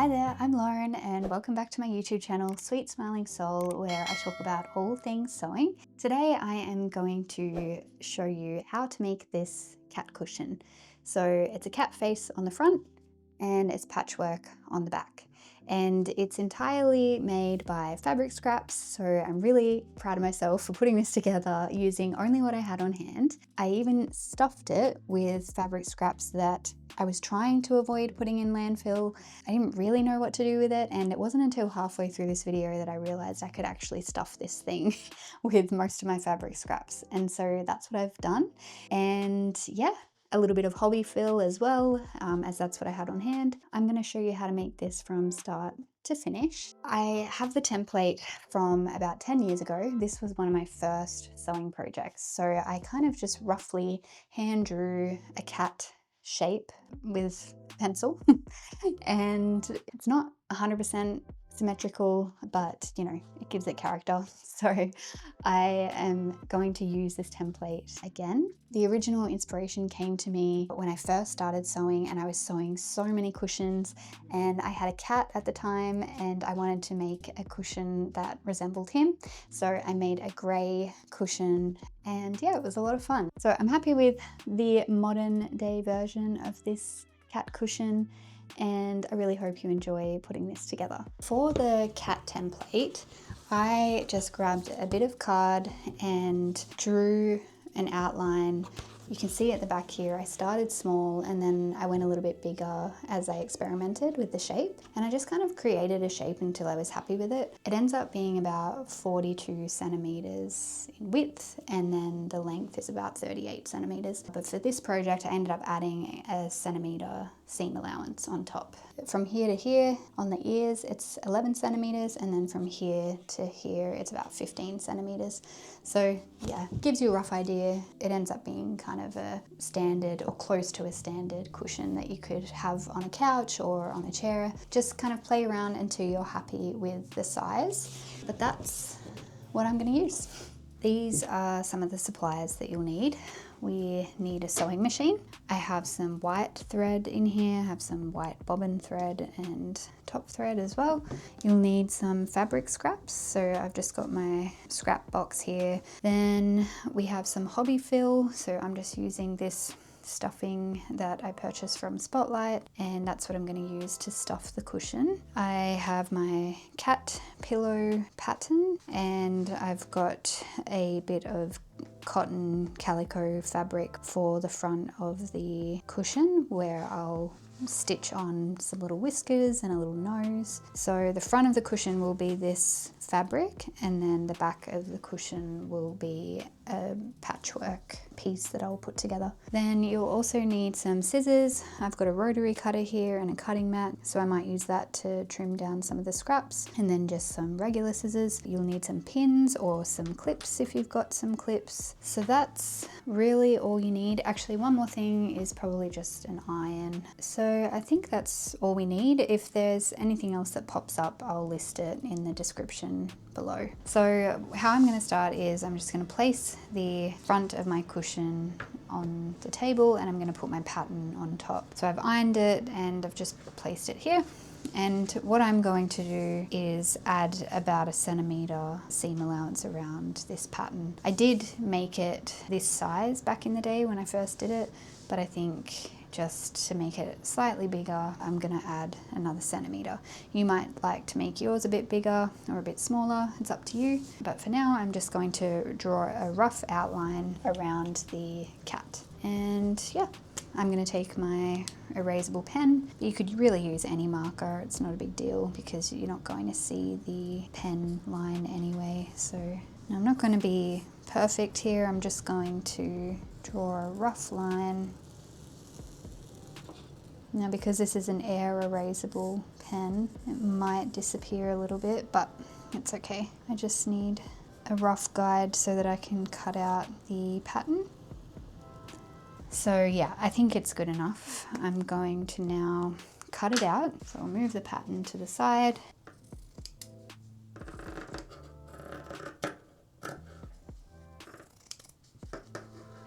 Hi there, I'm Lauren and welcome back to my YouTube channel, Sweet Smiling Soul, where I talk about all things sewing. Today I am going to show you how to make this cat cushion. So it's a cat face on the front and it's patchwork on the back. And it's entirely made by fabric scraps, so I'm really proud of myself for putting this together using only what I had on hand. I even stuffed it with fabric scraps that I was trying to avoid putting in landfill. I didn't really know what to do with it, and it wasn't until halfway through this video that I realized I could actually stuff this thing with most of my fabric scraps. And so that's what I've done. And yeah, a little bit of hobby fill as well, as that's what I had on hand. I'm going to show you how to make this from start to finish. I have the template from about 10 years ago. This was one of my first sewing projects. So I kind of just roughly hand drew a cat shape with pencil and it's not 100% symmetrical, but you know, it gives it character. So I am going to use this template again. The original inspiration came to me when I first started sewing, and I was sewing so many cushions, and I had a cat at the time and I wanted to make a cushion that resembled him. So I made a grey cushion, and yeah, it was a lot of fun. So I'm happy with the modern day version of this cat cushion, and I really hope you enjoy putting this together. For the cat template, I just grabbed a bit of card and drew an outline. You can see at the back here, I started small and then I went a little bit bigger as I experimented with the shape, and I just kind of created a shape until I was happy with it. It ends up being about 42 centimeters in width, and then the length is about 38 centimeters. But for this project, I ended up adding a centimeter seam allowance on top. From here to here on the ears, it's 11 centimeters, and then from here to here, it's about 15 centimeters. So yeah, gives you a rough idea. It ends up being kind of a standard or close to a standard cushion that you could have on a couch or on a chair. Just kind of play around until you're happy with the size. But that's what I'm going to use. These are some of the supplies that you'll need. We need a sewing machine. I have some white thread in here, I have some white bobbin thread and top thread as well. You'll need some fabric scraps, so I've just got my scrap box here. Then we have some hobby fill, so I'm just using this stuffing that I purchased from Spotlight, and that's what I'm going to use to stuff the cushion. I have my cat pillow pattern, and I've got a bit of cotton calico fabric for the front of the cushion where I'll stitch on some little whiskers and a little nose. So the front of the cushion will be this fabric, and then the back of the cushion will be a patchwork piece that I'll put together. Then you'll also need some scissors. I've got a rotary cutter here and a cutting mat, so I might use that to trim down some of the scraps, and then just some regular scissors. You'll need some pins or some clips if you've got some clips. So that's really all you need. Actually, one more thing is probably just an iron. So I think that's all we need. If there's anything else that pops up, I'll list it in the description below. So how I'm going to start is I'm just going to place the front of my cushion on the table, and I'm going to put my pattern on top. So I've ironed it and I've just placed it here. And what I'm going to do is add about a centimeter seam allowance around this pattern. I did make it this size back in the day when I first did it, but I think just to make it slightly bigger, I'm gonna add another centimeter. You might like to make yours a bit bigger or a bit smaller, it's up to you. But for now, I'm just going to draw a rough outline around the cat. And yeah, I'm gonna take my erasable pen. You could really use any marker, it's not a big deal because you're not going to see the pen line anyway. So I'm not going to be perfect here, I'm just going to draw a rough line. Now, because this is an air erasable pen, it might disappear a little bit, but it's okay. I just need a rough guide so that I can cut out the pattern. So yeah, I think it's good enough. I'm going to now cut it out. So I'll move the pattern to the side.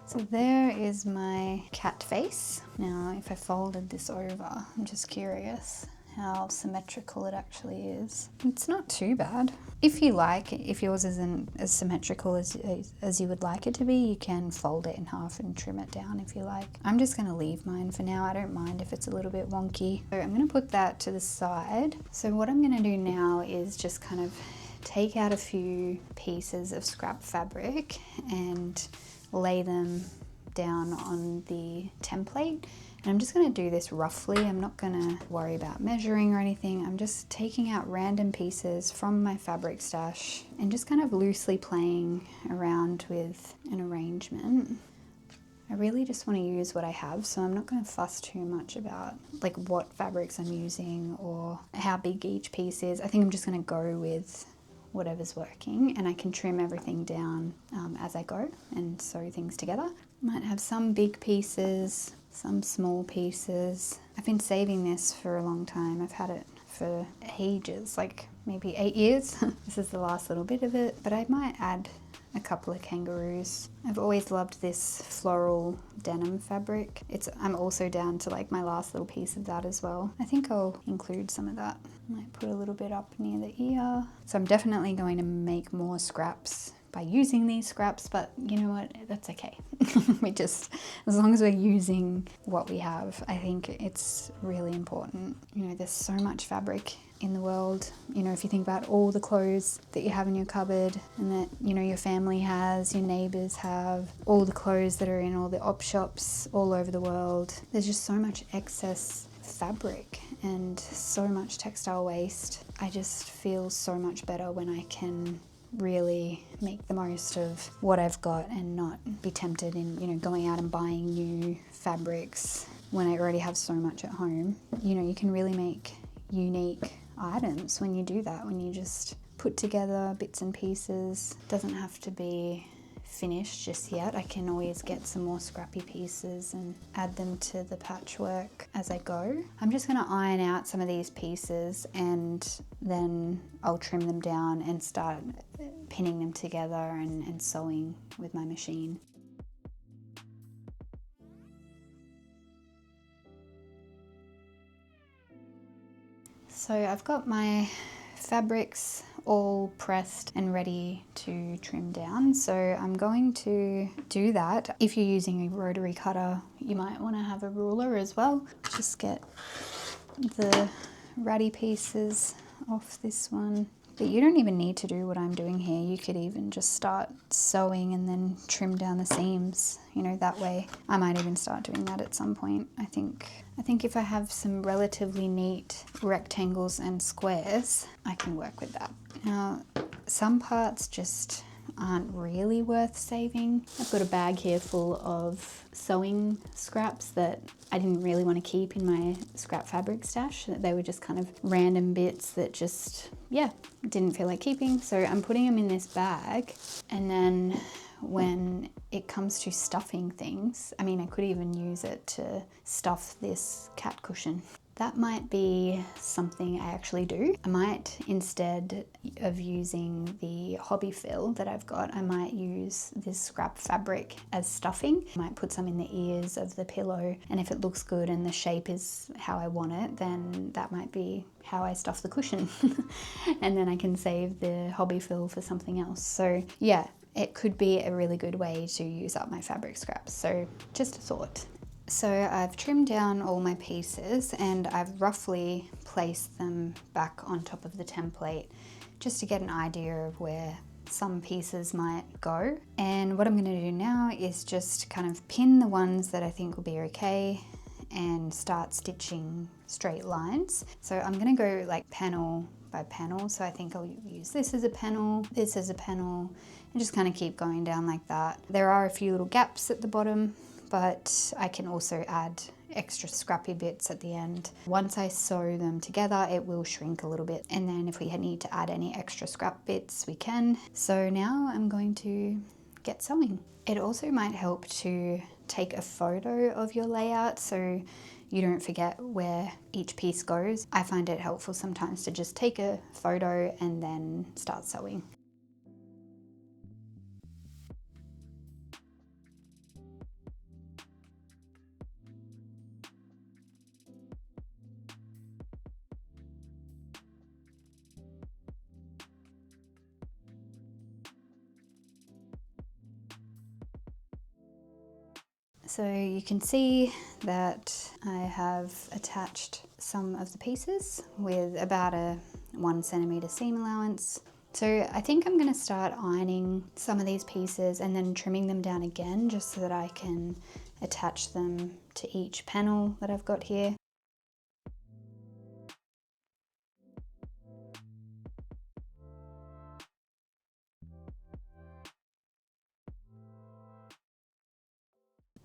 So there is my cat face. Now, if I folded this over, I'm just curious how symmetrical it actually is. It's not too bad. If you like, if yours isn't as symmetrical as you would like it to be, you can fold it in half and trim it down if you like. I'm just going to leave mine for now. I don't mind if it's a little bit wonky. So I'm going to put that to the side. So what I'm going to do now is just kind of take out a few pieces of scrap fabric and lay them down on the template. And I'm just going to do this roughly. I'm not going to worry about measuring or anything. I'm just taking out random pieces from my fabric stash and just kind of loosely playing around with an arrangement. I really just want to use what I have, so I'm not going to fuss too much about like what fabrics I'm using or how big each piece is. I think I'm just going to go with whatever's working, and I can trim everything down as I go and sew things together. Might have some big pieces, some small pieces. I've been saving this for a long time. I've had it for ages, like maybe 8 years. This is the last little bit of it, but I might add a couple of kangaroos. I've always loved this floral denim fabric. I'm also down to like my last little piece of that as well. I think I'll include some of that. Might put a little bit up near the ear. So I'm definitely going to make more scraps by using these scraps, but you know what, that's okay. As long as we're using what we have, I think it's really important. You know, there's so much fabric in the world. You know, if you think about all the clothes that you have in your cupboard and that, you know, your family has, your neighbors have, all the clothes that are in all the op shops all over the world, there's just so much excess fabric and so much textile waste. I just feel so much better when I can really make the most of what I've got and not be tempted in, you know, going out and buying new fabrics when I already have so much at home. You know, you can really make unique items when you do that, when you just put together bits and pieces. It doesn't have to be finished just yet. I can always get some more scrappy pieces and add them to the patchwork as I go. I'm just going to iron out some of these pieces and then I'll trim them down and start pinning them together and sewing with my machine. So I've got my fabrics all pressed and ready to trim down, so I'm going to do that. If you're using a rotary cutter, you might want to have a ruler as well. Just get the ratty pieces off this one. But you don't even need to do what I'm doing here. You could even just start sewing and then trim down the seams, you know, that way. I might even start doing that at some point. I think if I have some relatively neat rectangles and squares, I can work with that. Now, some parts just aren't really worth saving. I've got a bag here full of sewing scraps that I didn't really want to keep in my scrap fabric stash. They were just kind of random bits that just, yeah, didn't feel like keeping. So I'm putting them in this bag, and then when it comes to stuffing things, I mean, I could even use it to stuff this cat cushion. That might be something I actually do. I might, instead of using the hobby fill that I've got, I might use this scrap fabric as stuffing. I might put some in the ears of the pillow, and if it looks good and the shape is how I want it, then that might be how I stuff the cushion. And then I can save the hobby fill for something else. So yeah, it could be a really good way to use up my fabric scraps. So just a thought. So I've trimmed down all my pieces and I've roughly placed them back on top of the template just to get an idea of where some pieces might go. And what I'm going to do now is just kind of pin the ones that I think will be okay and start stitching straight lines. So I'm going to go like panel by panel. So I think I'll use this as a panel, this as a panel, and just kind of keep going down like that. There are a few little gaps at the bottom, but I can also add extra scrappy bits at the end. Once I sew them together, it will shrink a little bit. And then if we need to add any extra scrap bits, we can. So now I'm going to get sewing. It also might help to take a photo of your layout so you don't forget where each piece goes. I find it helpful sometimes to just take a photo and then start sewing. So you can see that I have attached some of the pieces with about a 1 centimeter seam allowance. So I think I'm going to start ironing some of these pieces and then trimming them down again just so that I can attach them to each panel that I've got here.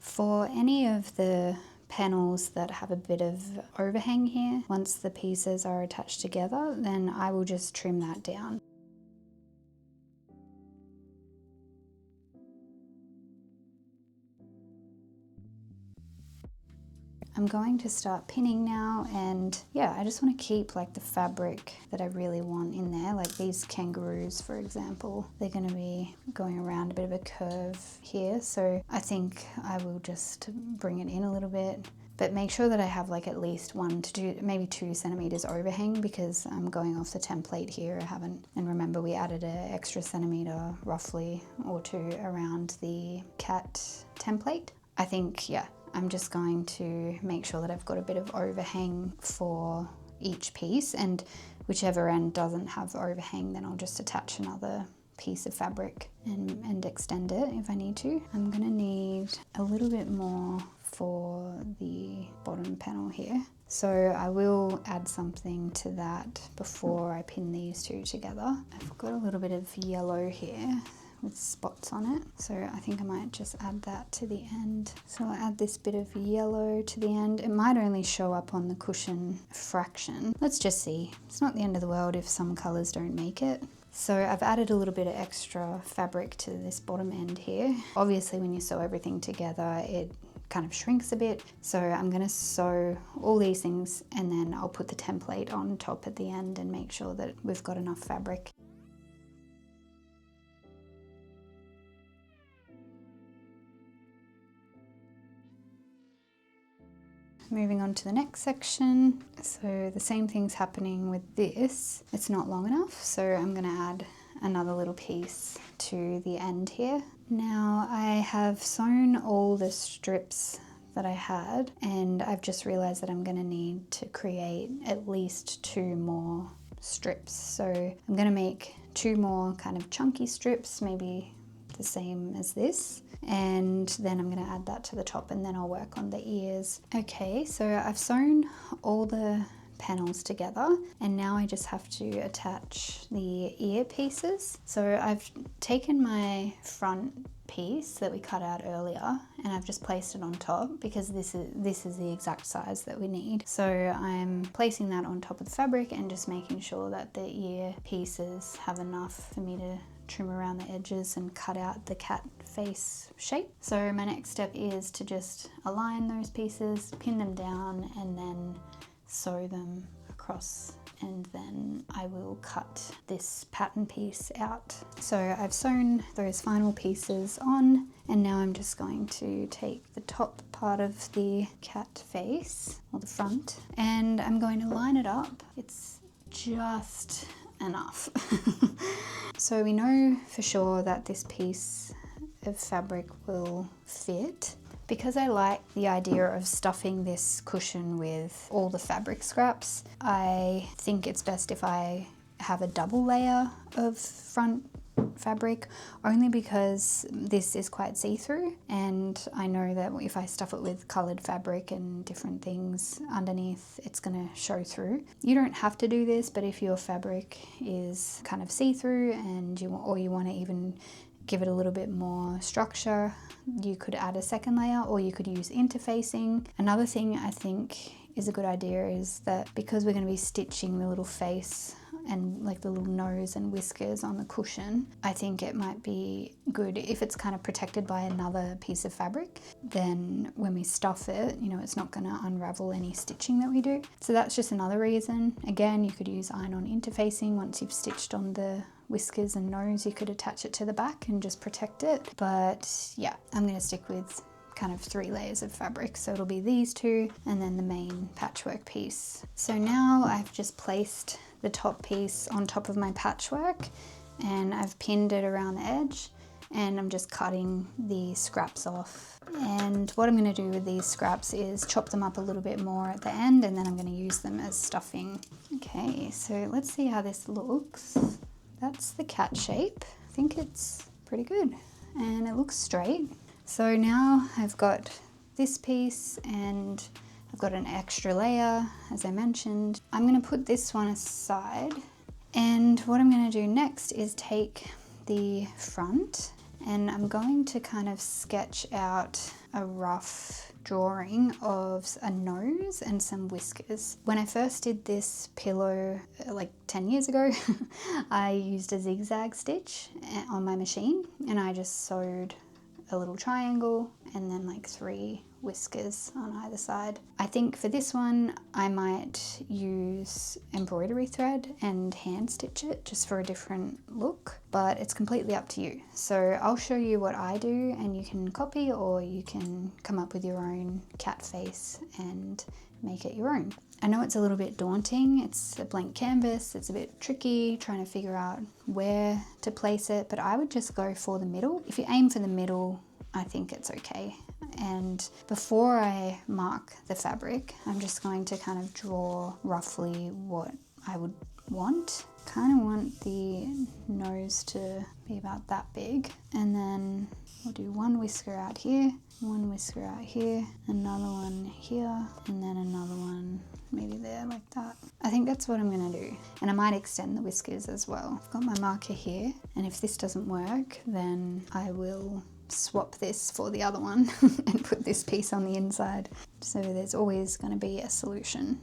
For any of the panels that have a bit of overhang here, once the pieces are attached together, then I will just trim that down. I'm going to start pinning now, and yeah, I just want to keep like the fabric that I really want in there. Like these kangaroos, for example, they're going to be going around a bit of a curve here, so I think I will just bring it in a little bit, but make sure that I have like at least 1 to 2, maybe 2 centimeters overhang, because I'm going off the template here. I haven't, and remember we added an extra centimeter roughly or 2 around the cat template. I think, yeah, I'm just going to make sure that I've got a bit of overhang for each piece, and whichever end doesn't have overhang, then I'll just attach another piece of fabric and extend it if I need to. I'm gonna need a little bit more for the bottom panel here, so I will add something to that before I pin these two together. I've got a little bit of yellow here with spots on it, so I think I might just add that to the end. So I'll add this bit of yellow to the end. It might only show up on the cushion a fraction. Let's just see. It's not the end of the world if some colors don't make it. So I've added a little bit of extra fabric to this bottom end here. Obviously when you sew everything together, it kind of shrinks a bit. So I'm gonna sew all these things and then I'll put the template on top at the end and make sure that we've got enough fabric. Moving on to the next section. So the same thing's happening with this. It's not long enough, so I'm gonna add another little piece to the end here. Now I have sewn all the strips that I had, and I've just realized that I'm gonna need to create at least 2 more strips. So I'm gonna make 2 more kind of chunky strips, maybe the same as this, and then I'm going to add that to the top, and then I'll work on the ears. Okay, so I've sewn all the panels together, and now I just have to attach the ear pieces. So I've taken my front piece that we cut out earlier and I've just placed it on top because this is the exact size that we need. So I'm placing that on top of the fabric and just making sure that the ear pieces have enough for me to trim around the edges and cut out the cat face shape. So my next step is to just align those pieces, pin them down, and then sew them across, and then I will cut this pattern piece out. So I've sewn those final pieces on, and now I'm just going to take the top part of the cat face, or the front, and I'm going to line it up. It's just enough. So we know for sure that this piece of fabric will fit. Because I like the idea of stuffing this cushion with all the fabric scraps, I think it's best if I have a double layer of front fabric, only because this is quite see-through, and I know that if I stuff it with coloured fabric and different things underneath, it's going to show through. You don't have to do this, but if your fabric is kind of see-through and you want to even give it a little bit more structure, you could add a second layer, or you could use interfacing. Another thing I think is a good idea is that because we're going to be stitching the little face and like the little nose and whiskers on the cushion, I think it might be good if it's kind of protected by another piece of fabric. Then when we stuff it, you know, it's not going to unravel any stitching that we do. So that's just another reason. Again, you could use iron-on interfacing. Once you've stitched on the whiskers and nose, you could attach it to the back and just protect it. But yeah, I'm going to stick with kind of 3 layers of fabric. So it'll be these 2 and then the main patchwork piece. So now I've just placed the top piece on top of my patchwork and I've pinned it around the edge, and I'm just cutting the scraps off. And what I'm going to do with these scraps is chop them up a little bit more at the end, and then I'm going to use them as stuffing. Okay, so let's see how this looks. That's the cat shape. I think it's pretty good, and it looks straight. So now I've got this piece and I've got an extra layer, as I mentioned. I'm going to put this one aside, and what I'm going to do next is take the front, and I'm going to kind of sketch out a rough drawing of a nose and some whiskers. When I first did this pillow like 10 years ago, I used a zigzag stitch on my machine, and I just sewed a little triangle and then like 3 whiskers on either side. I think for this one I might use embroidery thread and hand stitch it just for a different look, but it's completely up to you. So I'll show you what I do and you can copy, or you can come up with your own cat face and make it your own. I know it's a little bit daunting, it's a blank canvas, it's a bit tricky trying to figure out where to place it, but I would just go for the middle. If you aim for the middle, I think it's okay. And before I mark the fabric, I'm just going to kind of draw roughly what I would want. Kind of want the nose to be about that big, and then we'll do 1 whisker out here, 1 whisker out here, another one here, and then another one maybe there like that. I think that's what I'm gonna do, and I might extend the whiskers as well. I've got my marker here, and if this doesn't work, then I will swap this for the other one and put this piece on the inside. So there's always going to be a solution.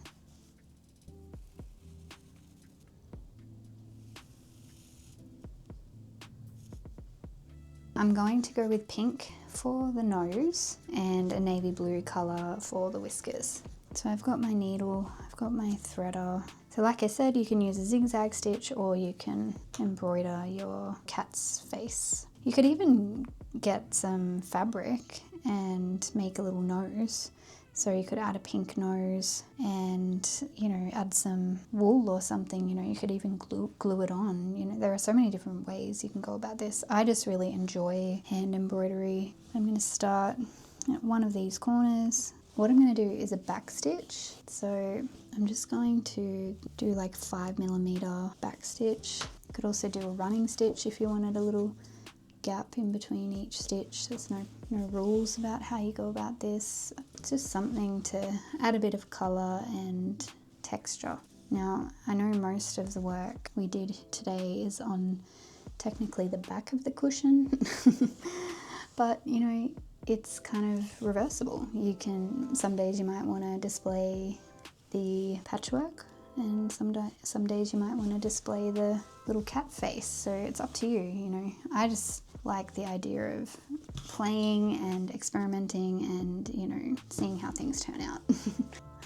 I'm going to go with pink for the nose and a navy blue colour for the whiskers. So I've got my needle, I've got my threader. So like I said, you can use a zigzag stitch or you can embroider your cat's face. You could even get some fabric and make a little nose. So you could add a pink nose and, you know, add some wool or something, you know, you could even glue it on. You know, there are so many different ways you can go about this. I just really enjoy hand embroidery. I'm going to start at one of these corners. What I'm going to do is a back stitch. So I'm just going to do like 5mm back stitch. You could also do a running stitch if you wanted a little gap in between each stitch. There's no rules about how you go about this. It's just something to add a bit of colour and texture. Now, I know most of the work we did today is on technically the back of the cushion, but you know, it's kind of reversible. You can, some days you might want to display the patchwork, and some days you might want to display the little cat face, so it's up to you, you know. I just like the idea of playing and experimenting and, you know, seeing how things turn out.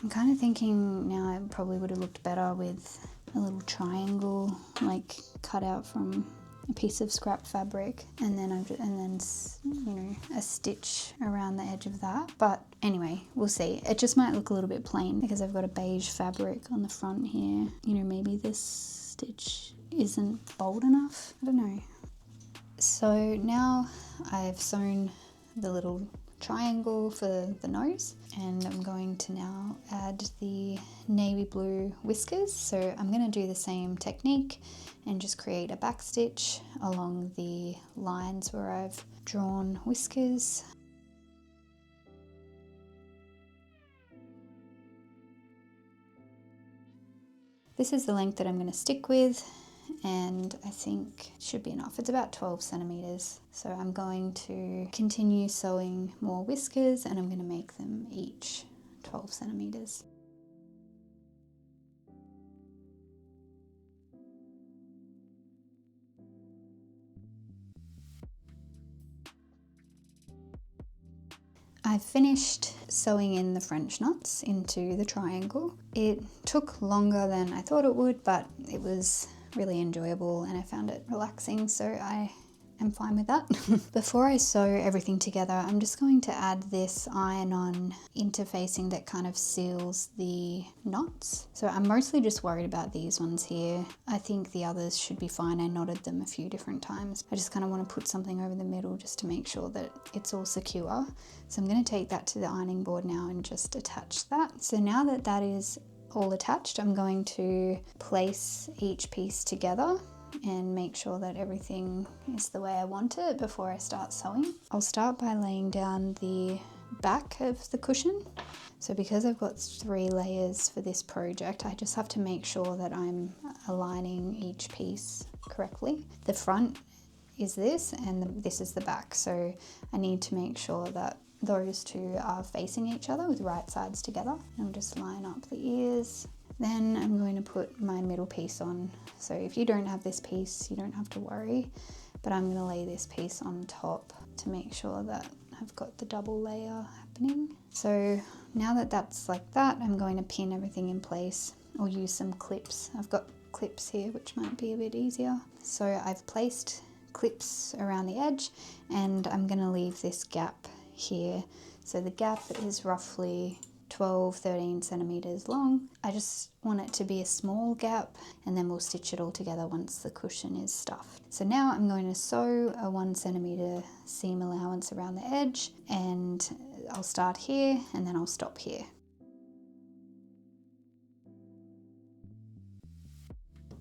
I'm kind of thinking now it probably would have looked better with a little triangle like cut out from a piece of scrap fabric, and then you know, a stitch around the edge of that. But anyway, we'll see. It just might look a little bit plain because I've got a beige fabric on the front here. You know, maybe this stitch isn't bold enough. I don't know. So now I've sewn the little triangle for the nose, and I'm going to now add the navy blue whiskers. So I'm going to do the same technique and just create a back stitch along the lines where I've drawn whiskers. This is the length that I'm going to stick with, and I think it should be enough. It's about 12 centimeters. So I'm going to continue sewing more whiskers, and I'm going to make them each 12 centimeters. I've finished sewing in the French knots into the triangle. It took longer than I thought it would, but it was really enjoyable and I found it relaxing, so I am fine with that. Before I sew everything together, I'm just going to add this iron-on interfacing that kind of seals the knots. So I'm mostly just worried about these ones here. I think the others should be fine. I knotted them a few different times. I just kind of want to put something over the middle just to make sure that it's all secure. So I'm going to take that to the ironing board now and just attach that. So now that that is all attached, I'm going to place each piece together and make sure that everything is the way I want it before I start sewing. I'll start by laying down the back of the cushion. So because I've got 3 layers for this project, I just have to make sure that I'm aligning each piece correctly. The front is this and this is the back. So I need to make sure that those two are facing each other with right sides together. I'll just line up the ears. Then I'm going to put my middle piece on. So if you don't have this piece, you don't have to worry, but I'm going to lay this piece on top to make sure that I've got the double layer happening. So now that that's like that, I'm going to pin everything in place or use some clips. I've got clips here, which might be a bit easier. So I've placed clips around the edge and I'm going to leave this gap here. So the gap is roughly 12-13 centimeters long. I just want it to be a small gap and then we'll stitch it all together once the cushion is stuffed. So now I'm going to sew a 1 centimeter seam allowance around the edge, and I'll start here and then I'll stop here.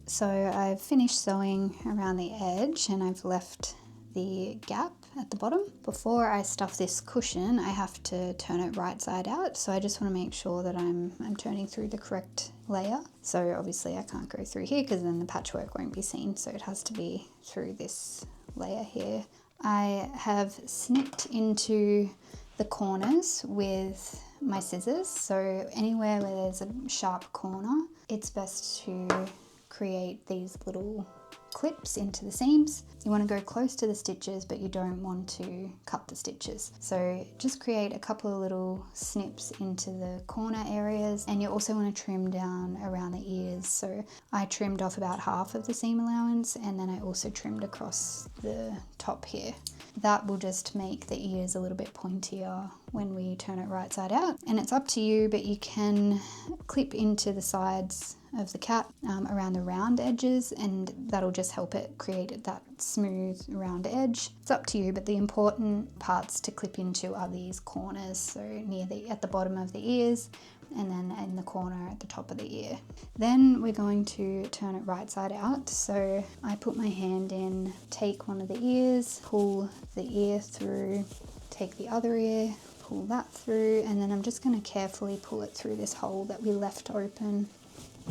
So I've finished sewing around the edge and I've left the gap at the bottom. Before I stuff this cushion, I have to turn it right side out. So I just want to make sure that I'm turning through the correct layer. So obviously I can't go through here because then the patchwork won't be seen. So it has to be through this layer here. I have snipped into the corners with my scissors. So anywhere where there's a sharp corner, it's best to create these little clips into the seams. You want to go close to the stitches, but you don't want to cut the stitches. So just create a couple of little snips into the corner areas, and you also want to trim down around the ears. So I trimmed off about half of the seam allowance, and then I also trimmed across the top here. That will just make the ears a little bit pointier when we turn it right side out. And it's up to you, but you can clip into the sides of the cat around the round edges, and that'll just help it create that smooth round edge. It's up to you, but the important parts to clip into are these corners, so at the bottom of the ears and then in the corner at the top of the ear. Then we're going to turn it right side out. So I put my hand in, take one of the ears, pull the ear through, take the other ear, pull that through, and then I'm just going to carefully pull it through this hole that we left open.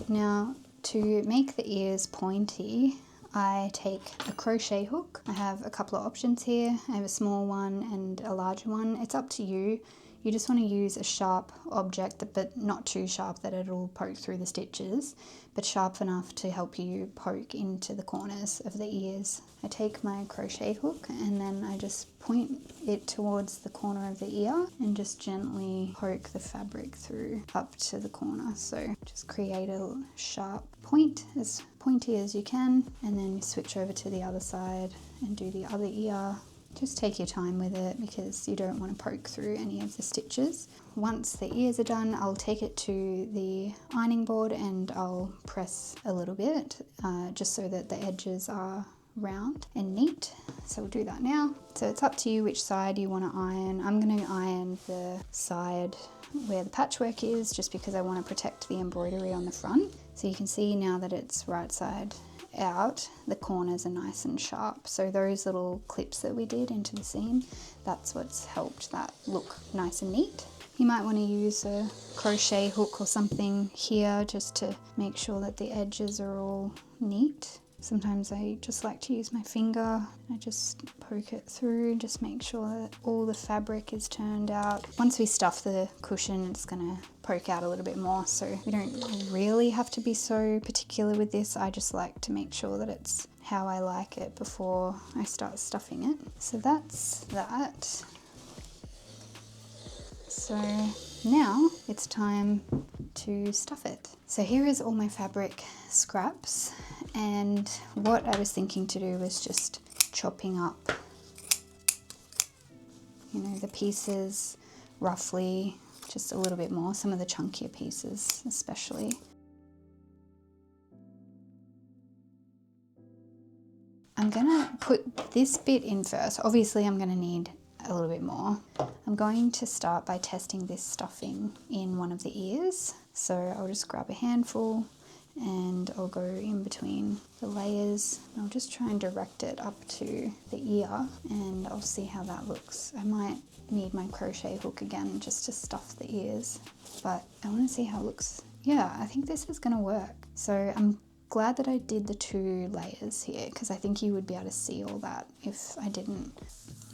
Now, to make the ears pointy, I take a crochet hook. I have a couple of options here. I have a small one and a larger one. It's up to you. You just want to use a sharp object, but not too sharp that it'll poke through the stitches, but sharp enough to help you poke into the corners of the ears. I take my crochet hook and then I just point it towards the corner of the ear and just gently poke the fabric through up to the corner. So just create a sharp point, as pointy as you can, and then switch over to the other side and do the other ear. Just take your time with it because you don't want to poke through any of the stitches. Once the ears are done, I'll take it to the ironing board and I'll press a little bit just so that the edges are round and neat. So we'll do that now. So it's up to you which side you want to iron. I'm going to iron the side where the patchwork is just because I want to protect the embroidery on the front. So you can see now that it's right side out, the corners are nice and sharp. So those little clips that we did into the seam, that's what's helped that look nice and neat. You might want to use a crochet hook or something here just to make sure that the edges are all neat. Sometimes I just like to use my finger. I just poke it through, just make sure that all the fabric is turned out. Once we stuff the cushion, it's gonna poke out a little bit more, so we don't really have to be so particular with this. I just like to make sure that it's how I like it before I start stuffing it. So that's that. So now it's time to stuff it. So here is all my fabric scraps, and what I was thinking to do was just chopping up, you know, the pieces roughly, just a little bit more, some of the chunkier pieces especially. I'm gonna put this bit in first. Obviously I'm gonna need a little bit more. I'm going to start by testing this stuffing in one of the ears. So I'll just grab a handful and I'll go in between the layers. I'll just try and direct it up to the ear and I'll see how that looks. I might need my crochet hook again just to stuff the ears, but I want to see how it looks. Yeah, I think this is gonna work. So I'm glad that I did the 2 layers here because I think you would be able to see all that if I didn't.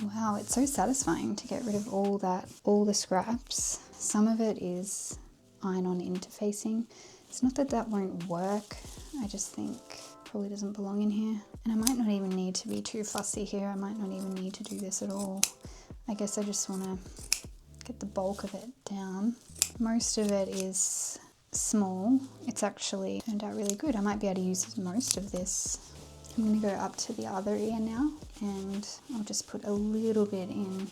Wow, it's so satisfying to get rid of all the scraps. Some of it is iron-on interfacing. It's not that that won't work, I just think probably doesn't belong in here. And I might not even need to be too fussy here. I might not even need to do this at all. I guess I just want to get the bulk of it down. Most of it is small. It's actually turned out really good. I might be able to use most of this. I'm going to go up to the other ear now and I'll just put a little bit in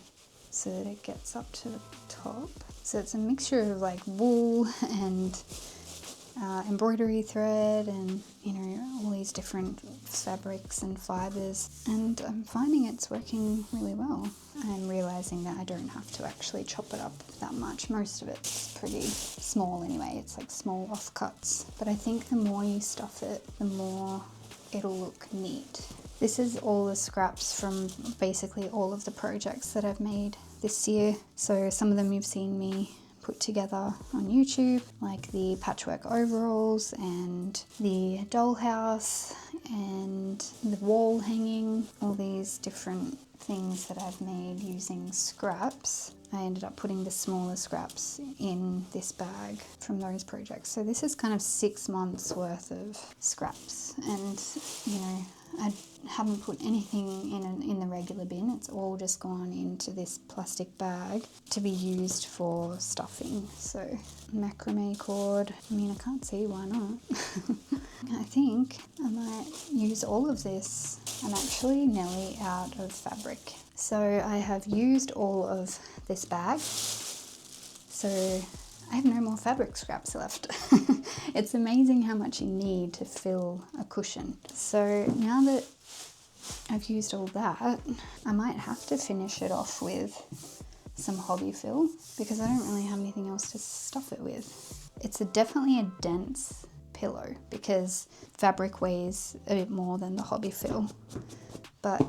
so that it gets up to the top. So it's a mixture of like wool and embroidery thread and, you know, all these different fabrics and fibers, and I'm finding it's working really well. I'm realizing that I don't have to actually chop it up that much. Most of it's pretty small anyway. It's like small offcuts, but I think the more you stuff it, the more it'll look neat. This is all the scraps from basically all of the projects that I've made this year. So some of them you've seen me put together on YouTube, like the patchwork overalls and the dollhouse and the wall hanging, all these different things that I've made using scraps. I ended up putting the smaller scraps in this bag from those projects. So this is kind of 6 months worth of scraps, and you know, I haven't put anything in the regular bin. It's all just gone into this plastic bag to be used for stuffing. So macrame cord, I mean, I can't see why not. I think I might use all of this. I'm actually nearly out of fabric. So I have used all of this bag. So I have no more fabric scraps left. It's amazing how much you need to fill a cushion. So now that I've used all that, I might have to finish it off with some hobby fill because I don't really have anything else to stuff it with. It's definitely a dense pillow because fabric weighs a bit more than the hobby fill, but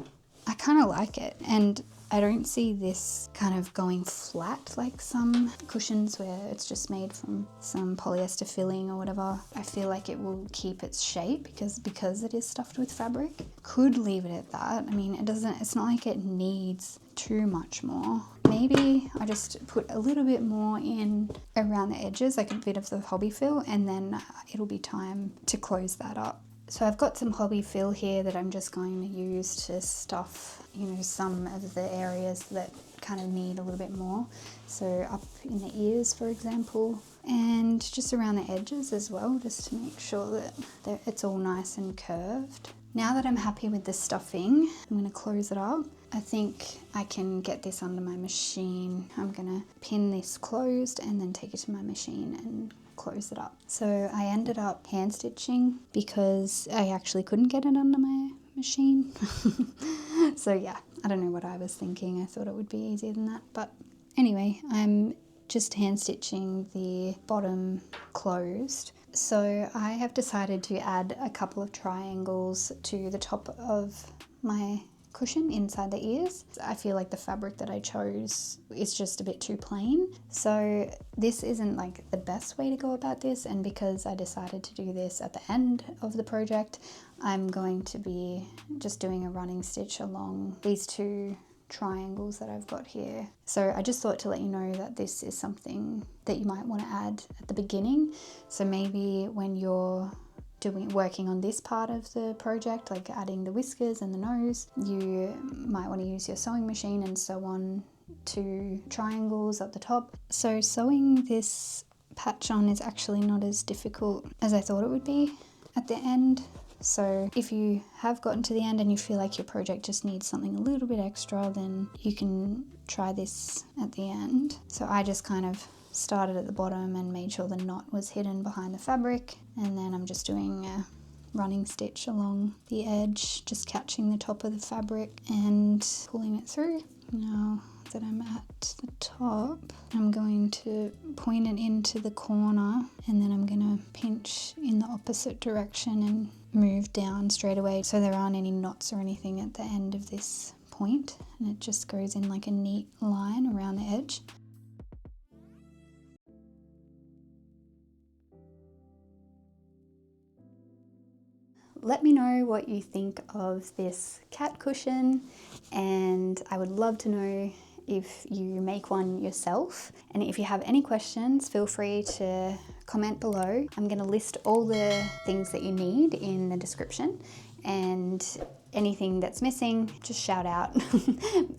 I kind of like it, and I don't see this kind of going flat like some cushions where it's just made from some polyester filling or whatever. I feel like it will keep its shape because it is stuffed with fabric. Could leave it at that. I mean, it's not like it needs too much more. Maybe I just put a little bit more in around the edges, like a bit of the hobby fill, and then it'll be time to close that up. So I've got some hobby fill here that I'm just going to use to stuff, you know, some of the areas that kind of need a little bit more. So up in the ears, for example, and just around the edges as well, just to make sure that it's all nice and curved. Now that I'm happy with the stuffing, I'm going to close it up. I think I can get this under my machine. I'm going to pin this closed and then take it to my machine and close it up. So I ended up hand stitching because I actually couldn't get it under my machine. So yeah, I don't know what I was thinking. I thought it would be easier than that, but anyway, I'm just hand stitching the bottom closed. So I have decided to add a couple of triangles to the top of my cushion inside the ears. I feel like the fabric that I chose is just a bit too plain. So this isn't like the best way to go about this, and because I decided to do this at the end of the project, I'm going to be just doing a running stitch along these 2 triangles that I've got here. So I just thought to let you know that this is something that you might want to add at the beginning. So maybe when you're working on this part of the project, like adding the whiskers and the nose, you might want to use your sewing machine and sew on 2 triangles at the top. So sewing this patch on is actually not as difficult as I thought it would be at the end. So if you have gotten to the end and you feel like your project just needs something a little bit extra, then you can try this at the end. So I just kind of started at the bottom and made sure the knot was hidden behind the fabric, and then I'm just doing a running stitch along the edge, just catching the top of the fabric and pulling it through. Now that I'm at the top, I'm going to point it into the corner, and then I'm going to pinch in the opposite direction and move down straight away so there aren't any knots or anything at the end of this point, and it just goes in like a neat line around the edge. Let me know what you think of this cat cushion, and I would love to know if you make one yourself. And if you have any questions, feel free to comment below. I'm going to list all the things that you need in the description, and anything that's missing, just shout out.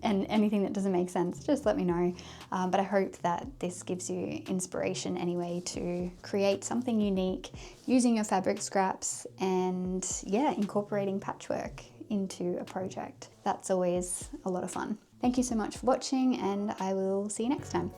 And anything that doesn't make sense, just let me know. But I hope that this gives you inspiration anyway to create something unique using your fabric scraps, and yeah, incorporating patchwork into a project. That's always a lot of fun. Thank you so much for watching, and I will see you next time.